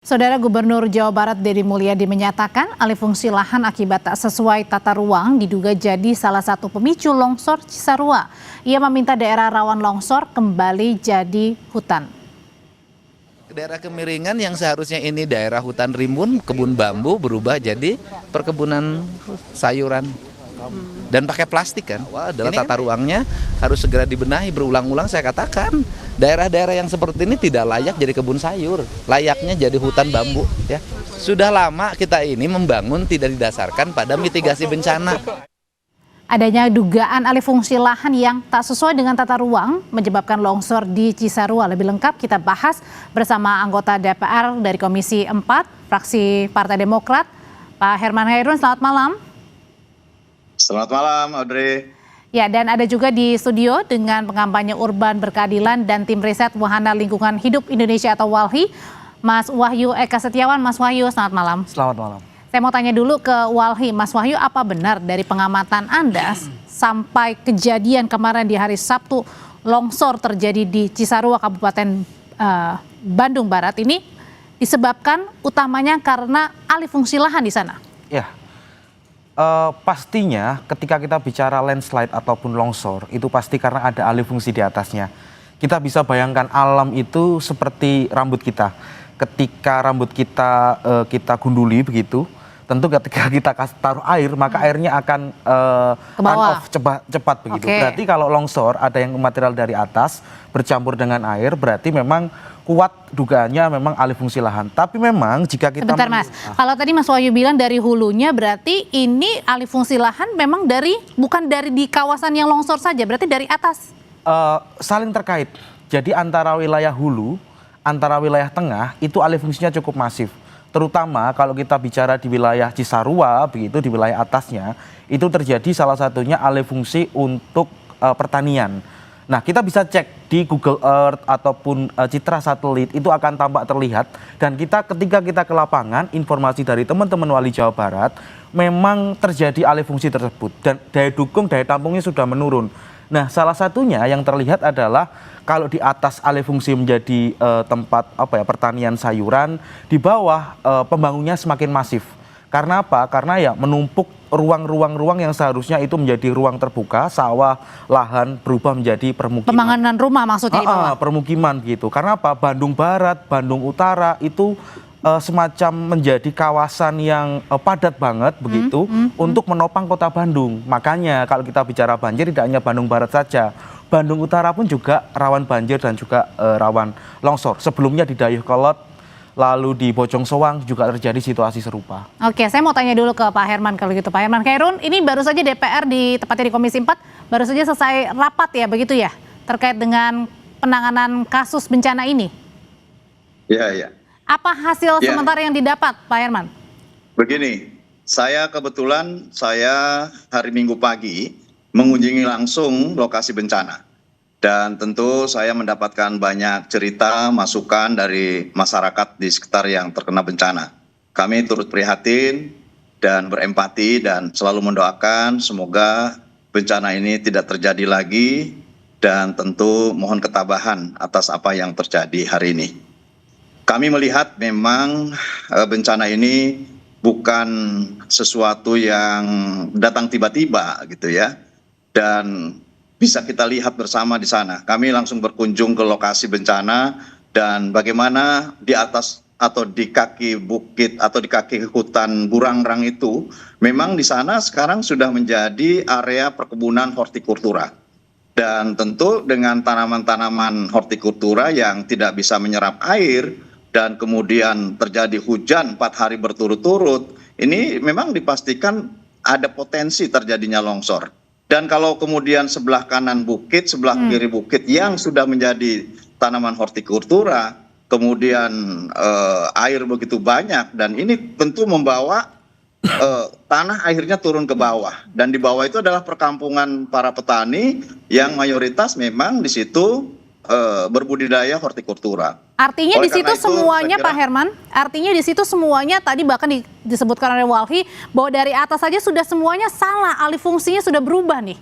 Saudara Gubernur Jawa Barat Deddy Mulyadi menyatakan alih fungsi lahan akibat tak sesuai tata ruang diduga jadi salah satu pemicu longsor Cisarua. Ia meminta daerah rawan longsor kembali jadi hutan. Daerah Kemiringan yang seharusnya ini daerah hutan rimbun, kebun bambu berubah jadi perkebunan sayuran. Dan pakai plastik kan, wah adalah tata ruangnya harus segera dibenahi. Berulang-ulang saya katakan, daerah-daerah yang seperti ini tidak layak jadi kebun sayur, layaknya jadi hutan bambu. Ya, sudah lama kita ini membangun tidak didasarkan pada mitigasi bencana. Adanya dugaan alih fungsi lahan yang tak sesuai dengan tata ruang menyebabkan longsor di Cisarua. Lebih lengkap kita bahas bersama anggota DPR dari Komisi 4, fraksi Partai Demokrat, Pak Herman Khairun. Selamat malam. Selamat malam, Audrey. Ya, dan ada juga di studio dengan pengampanye urban berkeadilan dan tim riset Wahana Lingkungan Hidup Indonesia atau WALHI, Mas Wahyu Eka Setiawan. Mas Wahyu, selamat malam. Selamat malam. Saya mau tanya dulu ke WALHI, Mas Wahyu, apa benar dari pengamatan Anda sampai kejadian kemarin di hari Sabtu longsor terjadi di Cisarua, Kabupaten Bandung Barat ini disebabkan utamanya karena alih fungsi lahan di sana? Ya. Pastinya ketika kita bicara landslide ataupun longsor itu pasti karena ada alih fungsi di atasnya. Kita bisa bayangkan alam itu seperti rambut kita. Ketika rambut kita gunduli begitu, tentu ketika kita taruh air maka airnya akan run off cepat begitu. Berarti kalau longsor ada yang material dari atas bercampur dengan air, berarti memang kuat dugaannya memang alih fungsi lahan. Tapi memang jika kita... Sebentar Mas, kalau tadi Mas Wahyu bilang dari hulunya, berarti ini alih fungsi lahan memang bukan dari di kawasan yang longsor saja, berarti dari atas? Saling terkait. Jadi antara wilayah hulu, antara wilayah tengah itu alih fungsinya cukup masif. Terutama kalau kita bicara di wilayah Cisarua, begitu di wilayah atasnya, itu terjadi salah satunya alih fungsi untuk pertanian. Nah, kita bisa cek di Google Earth ataupun citra satelit itu akan tampak terlihat. Dan ketika kita ke lapangan, informasi dari teman-teman Wali Jawa Barat memang terjadi alih fungsi tersebut. Dan daya dukung, daya tampungnya sudah menurun. Nah, salah satunya yang terlihat adalah kalau di atas alih fungsi menjadi tempat pertanian sayuran, di bawah pembangunannya semakin masif. Karena apa? Karena ya menumpuk ruang-ruang yang seharusnya itu menjadi ruang terbuka, sawah, lahan berubah menjadi permukiman. Pembangunan rumah maksudnya di bawah? Permukiman gitu. Karena apa? Bandung Barat, Bandung Utara itu semacam menjadi kawasan yang padat banget begitu untuk menopang kota Bandung. Makanya kalau kita bicara banjir tidak hanya Bandung Barat saja. Bandung Utara pun juga rawan banjir dan juga rawan longsor. Sebelumnya di Dayeuhkolot, lalu di Bojong Soang juga terjadi situasi serupa. Oke, saya mau tanya dulu ke Pak Herman kalau gitu. Pak Herman Khairun, ini baru saja DPR tepatnya di Komisi 4, baru saja selesai rapat ya, begitu ya? Terkait dengan penanganan kasus bencana ini? Iya. Apa hasil sementara yang didapat, Pak Herman? Begini, kebetulan saya hari Minggu pagi mengunjungi langsung lokasi bencana. Dan tentu saya mendapatkan banyak cerita, masukan dari masyarakat di sekitar yang terkena bencana. Kami turut prihatin dan berempati dan selalu mendoakan semoga bencana ini tidak terjadi lagi dan tentu mohon ketabahan atas apa yang terjadi hari ini. Kami melihat memang bencana ini bukan sesuatu yang datang tiba-tiba gitu ya. Dan bisa kita lihat bersama di sana. Kami langsung berkunjung ke lokasi bencana dan bagaimana di atas atau di kaki bukit atau di kaki hutan Burangrang itu memang di sana sekarang sudah menjadi area perkebunan hortikultura. Dan tentu dengan tanaman-tanaman hortikultura yang tidak bisa menyerap air dan kemudian terjadi hujan 4 hari berturut-turut, ini memang dipastikan ada potensi terjadinya longsor. Dan kalau kemudian sebelah kanan bukit, sebelah kiri bukit yang sudah menjadi tanaman hortikultura, kemudian air begitu banyak, dan ini tentu membawa tanah akhirnya turun ke bawah. Dan di bawah itu adalah perkampungan para petani yang mayoritas memang di situ berbudidaya hortikultura. Artinya di situ semuanya, Pak Herman, artinya di situ semuanya tadi bahkan disebutkan oleh WALHI bahwa dari atas saja sudah semuanya salah, alih fungsinya sudah berubah nih.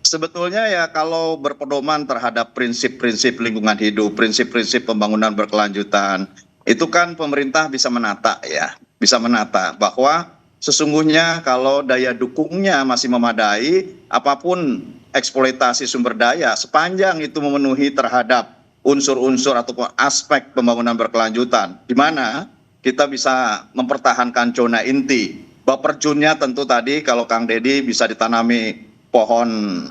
Sebetulnya ya kalau berpedoman terhadap prinsip-prinsip lingkungan hidup, prinsip-prinsip pembangunan berkelanjutan, itu kan pemerintah bisa menata ya, bisa menata bahwa sesungguhnya kalau daya dukungnya masih memadai, apapun eksploitasi sumber daya sepanjang itu memenuhi terhadap unsur-unsur ataupun aspek pembangunan berkelanjutan, di mana kita bisa mempertahankan zona inti. Baperjunnya tentu tadi kalau Kang Deddy bisa ditanami pohon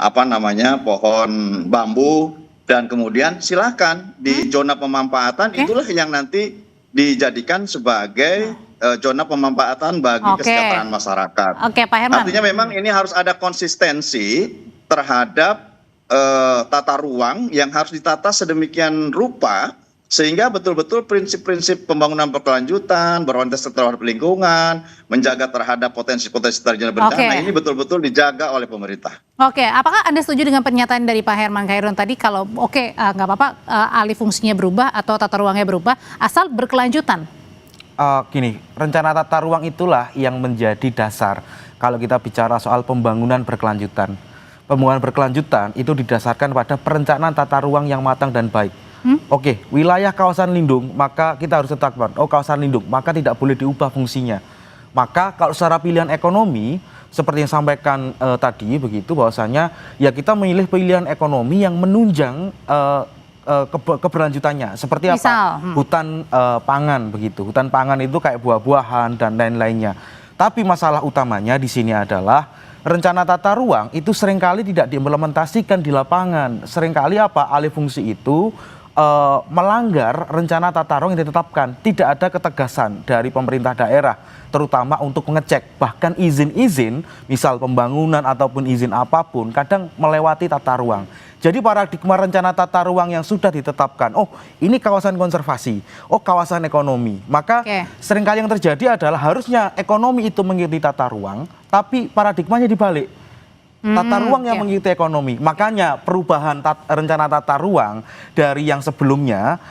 pohon bambu, dan kemudian silakan di zona pemanfaatan itulah yang nanti dijadikan sebagai zona pemanfaatan bagi kesejahteraan masyarakat. Oke, Pak Herman. Artinya memang ini harus ada konsistensi terhadap tata ruang yang harus ditata sedemikian rupa sehingga betul-betul prinsip-prinsip pembangunan berkelanjutan, berorientasi terhadap lingkungan, menjaga terhadap potensi-potensi terjadi bencana ini betul-betul dijaga oleh pemerintah. Oke, apakah Anda setuju dengan pernyataan dari Pak Herman Khairun tadi kalau nggak apa-apa alih fungsinya berubah atau tata ruangnya berubah asal berkelanjutan? Gini, rencana tata ruang itulah yang menjadi dasar kalau kita bicara soal pembangunan berkelanjutan. Pembangunan berkelanjutan itu didasarkan pada perencanaan tata ruang yang matang dan baik. Oke, wilayah kawasan lindung, maka kita harus tetapkan, kawasan lindung, maka tidak boleh diubah fungsinya. Maka kalau secara pilihan ekonomi, seperti yang sampaikan tadi begitu, bahwasanya ya kita memilih pilihan ekonomi yang menunjang keberlanjutannya. Seperti apa? Hutan pangan begitu. Hutan pangan itu kayak buah-buahan dan lain-lainnya. Tapi masalah utamanya di sini adalah rencana tata ruang itu seringkali tidak diimplementasikan di lapangan. Seringkali alih fungsi itu melanggar rencana tata ruang yang ditetapkan. Tidak ada ketegasan dari pemerintah daerah, terutama untuk mengecek. Bahkan izin-izin, misal pembangunan ataupun izin apapun, kadang melewati tata ruang. Jadi paradigma rencana tata ruang yang sudah ditetapkan, ini kawasan konservasi, kawasan ekonomi. Maka seringkali yang terjadi adalah harusnya ekonomi itu mengikuti tata ruang, tapi paradigmanya dibalik. Tata ruang yang mengikuti ekonomi. Makanya perubahan rencana tata ruang dari yang sebelumnya,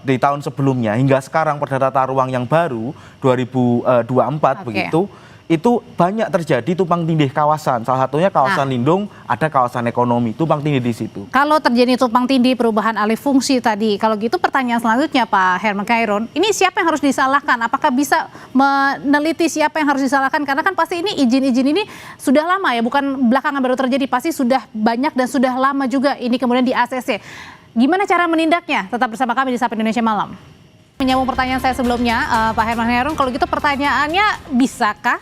di tahun sebelumnya hingga sekarang pada tata ruang yang baru 2024 begitu, itu banyak terjadi tumpang tindih kawasan. Salah satunya kawasan lindung, ada kawasan ekonomi, tumpang tindih di situ. Kalau terjadi tumpang tindih perubahan alih fungsi tadi, kalau gitu pertanyaan selanjutnya Pak Herman Khairun, ini siapa yang harus disalahkan? Apakah bisa meneliti siapa yang harus disalahkan? Karena kan pasti ini izin-izin ini sudah lama ya, bukan belakangan baru terjadi, pasti sudah banyak dan sudah lama juga ini kemudian di ACC. Gimana cara menindaknya? Tetap bersama kami di Sapa Indonesia Malam. Menyambung pertanyaan saya sebelumnya, Pak Herman Khairun, kalau gitu pertanyaannya, bisakah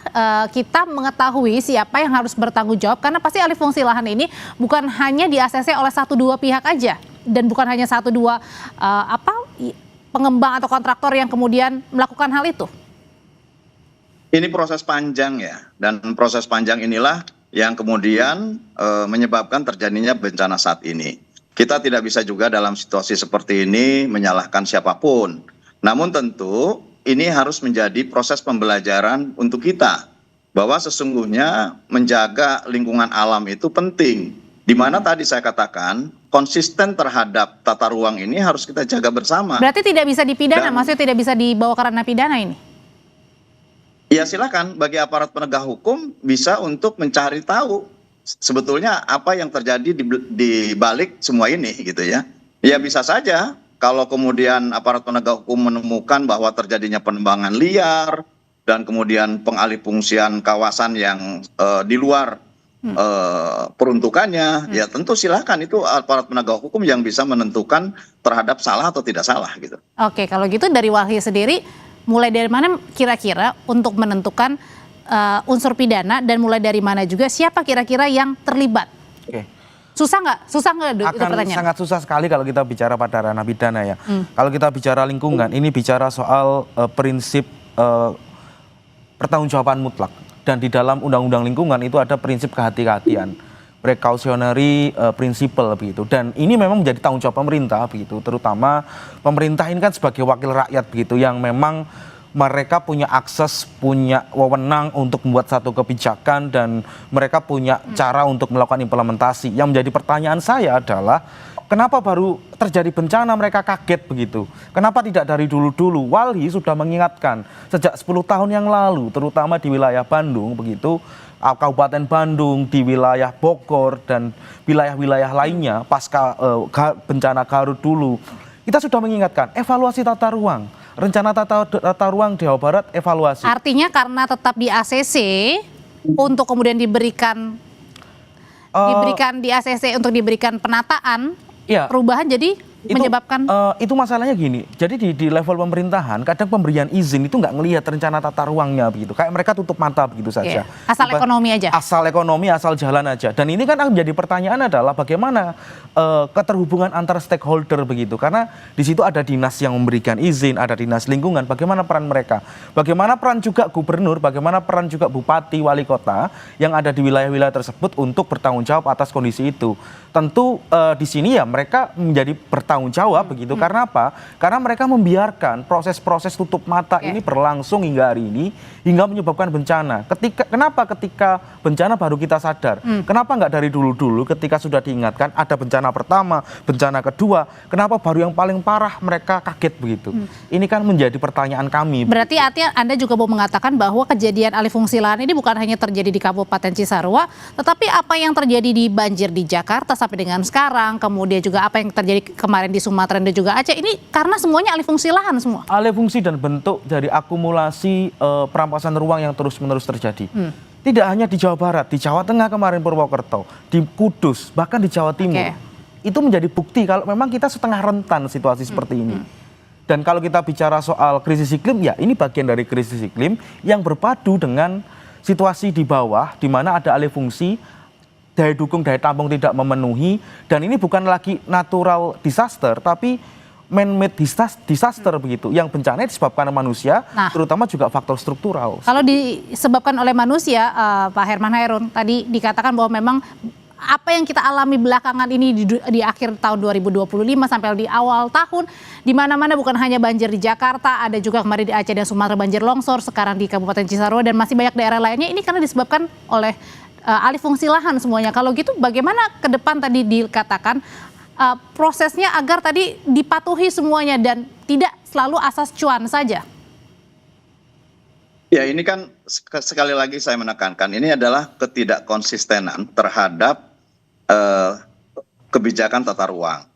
kita mengetahui siapa yang harus bertanggung jawab? Karena pasti alih fungsi lahan ini bukan hanya di ACC oleh 1-2 pihak aja, dan bukan hanya 1-2 pengembang atau kontraktor yang kemudian melakukan hal itu. Ini proses panjang ya, dan proses panjang inilah yang kemudian menyebabkan terjadinya bencana saat ini. Kita tidak bisa juga dalam situasi seperti ini menyalahkan siapapun. Namun tentu ini harus menjadi proses pembelajaran untuk kita, bahwa sesungguhnya menjaga lingkungan alam itu penting. Di mana tadi saya katakan konsisten terhadap tata ruang ini harus kita jaga bersama. Berarti tidak bisa dipidana, maksudnya tidak bisa dibawa ke ranah pidana ini? Ya silakan, bagi aparat penegak hukum bisa untuk mencari tahu sebetulnya apa yang terjadi di balik semua ini gitu ya. Ya bisa saja kalau kemudian aparat penegak hukum menemukan bahwa terjadinya penebangan liar dan kemudian pengalihfungsian kawasan yang di luar peruntukannya, ya tentu silakan, itu aparat penegak hukum yang bisa menentukan terhadap salah atau tidak salah gitu. Oke, kalau gitu dari Walhi sendiri, mulai dari mana kira-kira untuk menentukan unsur pidana, dan mulai dari mana juga siapa kira-kira yang terlibat? Susah nggak itu pertanyaan? Sangat susah sekali kalau kita bicara pada ranah pidana ya. Kalau kita bicara lingkungan, ini bicara soal prinsip pertanggungjawaban mutlak. Dan di dalam undang-undang lingkungan itu ada prinsip kehati-hatian, precautionary principle begitu. Dan ini memang menjadi tanggung jawab pemerintah begitu. Terutama pemerintah ini kan sebagai wakil rakyat begitu, yang memang mereka punya akses, punya wewenang untuk membuat satu kebijakan, dan mereka punya cara untuk melakukan implementasi. Yang menjadi pertanyaan saya adalah, kenapa baru terjadi bencana mereka kaget begitu? Kenapa tidak dari dulu-dulu? Walhi sudah mengingatkan sejak 10 tahun yang lalu, terutama di wilayah Bandung begitu, Kabupaten Bandung, di wilayah Bogor dan wilayah-wilayah lainnya pasca bencana Garut dulu. kita sudah mengingatkan evaluasi tata ruang, rencana tata ruang Jawa Barat evaluasi. Artinya karena tetap di ACC untuk kemudian diberikan di ACC untuk diberikan penataan, Iya. perubahan jadi menyebabkan itu masalahnya gini. Jadi di level pemerintahan kadang pemberian izin itu nggak ngelihat rencana tata ruangnya begitu. Kayak mereka tutup mata begitu saja. Asal ekonomi aja. Asal ekonomi, asal jalan aja. Dan ini kan akan menjadi pertanyaan adalah bagaimana keterhubungan antar stakeholder begitu. Karena di situ ada dinas yang memberikan izin, ada dinas lingkungan. Bagaimana peran mereka? Bagaimana peran juga gubernur? Bagaimana peran juga bupati, wali kota yang ada di wilayah-wilayah tersebut untuk bertanggung jawab atas kondisi itu? Tentu di sini ya mereka menjadi bertanggung jawab begitu. Karena apa? Karena mereka membiarkan proses-proses tutup mata ini berlangsung hingga hari ini, hingga menyebabkan bencana. Kenapa ketika bencana baru kita sadar? Kenapa nggak dari dulu-dulu ketika sudah diingatkan ada bencana pertama, bencana kedua, kenapa baru yang paling parah mereka kaget begitu? Ini kan menjadi pertanyaan kami. Berarti artinya Anda juga mau mengatakan bahwa kejadian alih fungsi lahan ini bukan hanya terjadi di Kabupaten Cisarua, tetapi apa yang terjadi di banjir di Jakarta sampai dengan sekarang, kemudian juga apa yang terjadi kemarin di Sumatera dan juga Aceh, ini karena semuanya alih fungsi lahan semua. Alih fungsi dan bentuk dari akumulasi perampasan ruang yang terus-menerus terjadi. Tidak hanya di Jawa Barat, di Jawa Tengah kemarin Purwokerto, di Kudus, bahkan di Jawa Timur. Itu menjadi bukti kalau memang kita setengah rentan situasi seperti ini. Dan kalau kita bicara soal krisis iklim, ya ini bagian dari krisis iklim yang berpadu dengan situasi di bawah, di mana ada alih fungsi, daya dukung, daya tampung tidak memenuhi, dan ini bukan lagi natural disaster, tapi man-made disaster begitu, yang bencana disebabkan oleh manusia, terutama juga faktor struktural. Kalau disebabkan oleh manusia, Pak Herman Hairun, tadi dikatakan bahwa memang apa yang kita alami belakangan ini di akhir tahun 2025 sampai di awal tahun, di mana-mana bukan hanya banjir di Jakarta, ada juga kemarin di Aceh dan Sumatera banjir longsor, sekarang di Kabupaten Cisarua dan masih banyak daerah lainnya, ini karena disebabkan oleh alih fungsi lahan semuanya. Kalau gitu bagaimana ke depan tadi dikatakan prosesnya agar tadi dipatuhi semuanya dan tidak selalu asas cuan saja? Ya, ini kan sekali lagi saya menekankan, ini adalah ketidakkonsistenan terhadap kebijakan tata ruang.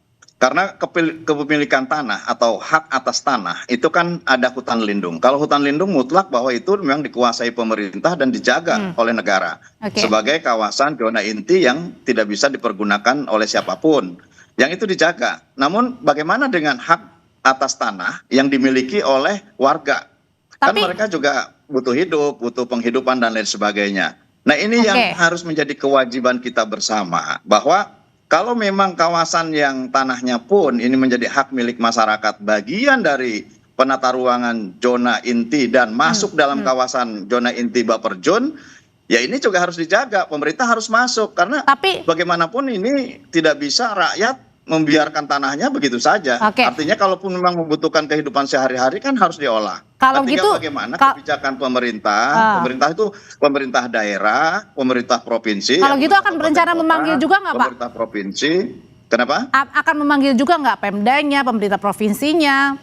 Karena kepemilikan tanah atau hak atas tanah itu kan ada hutan lindung. Kalau hutan lindung mutlak bahwa itu memang dikuasai pemerintah dan dijaga oleh negara sebagai kawasan zona inti yang tidak bisa dipergunakan oleh siapapun. Yang itu dijaga. Namun bagaimana dengan hak atas tanah yang dimiliki oleh warga? Kan mereka juga butuh hidup, butuh penghidupan dan lain sebagainya. Nah ini yang harus menjadi kewajiban kita bersama, bahwa kalau memang kawasan yang tanahnya pun ini menjadi hak milik masyarakat, bagian dari penata ruangan zona inti dan masuk dalam kawasan zona inti Baperjun, ya ini juga harus dijaga, pemerintah harus masuk. Karena bagaimanapun ini tidak bisa rakyat membiarkan tanahnya begitu saja. Artinya kalaupun memang membutuhkan kehidupan sehari-hari kan harus diolah. Kalau gitu bagaimana kebijakan pemerintah, pemerintah itu pemerintah daerah, pemerintah provinsi. Kalau gitu akan berencana memanggil juga nggak Pak? Pemerintah provinsi, kenapa? Akan memanggil juga nggak Pemdanya, pemerintah provinsinya?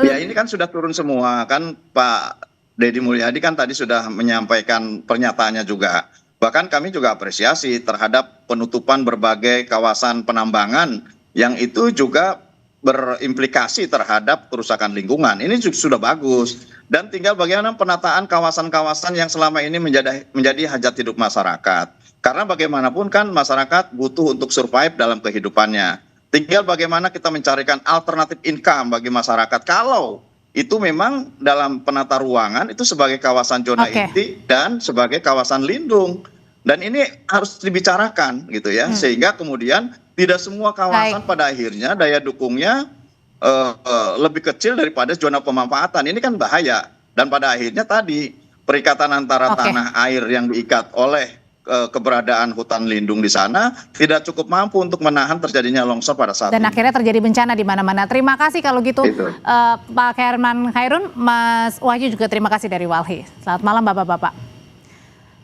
Ya ini kan sudah turun semua kan, Pak Deddy Mulyadi kan tadi sudah menyampaikan pernyataannya juga. Bahkan kami juga apresiasi terhadap penutupan berbagai kawasan penambangan yang itu juga berimplikasi terhadap kerusakan lingkungan. Ini sudah bagus. Dan tinggal bagaimana penataan kawasan-kawasan yang selama ini menjadi hajat hidup masyarakat. Karena bagaimanapun kan masyarakat butuh untuk survive dalam kehidupannya. Tinggal bagaimana kita mencarikan alternatif income bagi masyarakat. Kalau itu memang dalam penata ruangan itu sebagai kawasan zona inti dan sebagai kawasan lindung. Dan ini harus dibicarakan gitu ya, sehingga kemudian tidak semua kawasan pada akhirnya daya dukungnya lebih kecil daripada zona pemanfaatan. Ini kan bahaya. Dan pada akhirnya tadi perikatan antara tanah air yang diikat oleh keberadaan hutan lindung di sana tidak cukup mampu untuk menahan terjadinya longsor pada saat dan ini. Akhirnya terjadi bencana di mana-mana. Terima kasih kalau gitu Pak Herman Hairun, Mas Wahyu juga terima kasih dari Walhi. Selamat malam Bapak-bapak.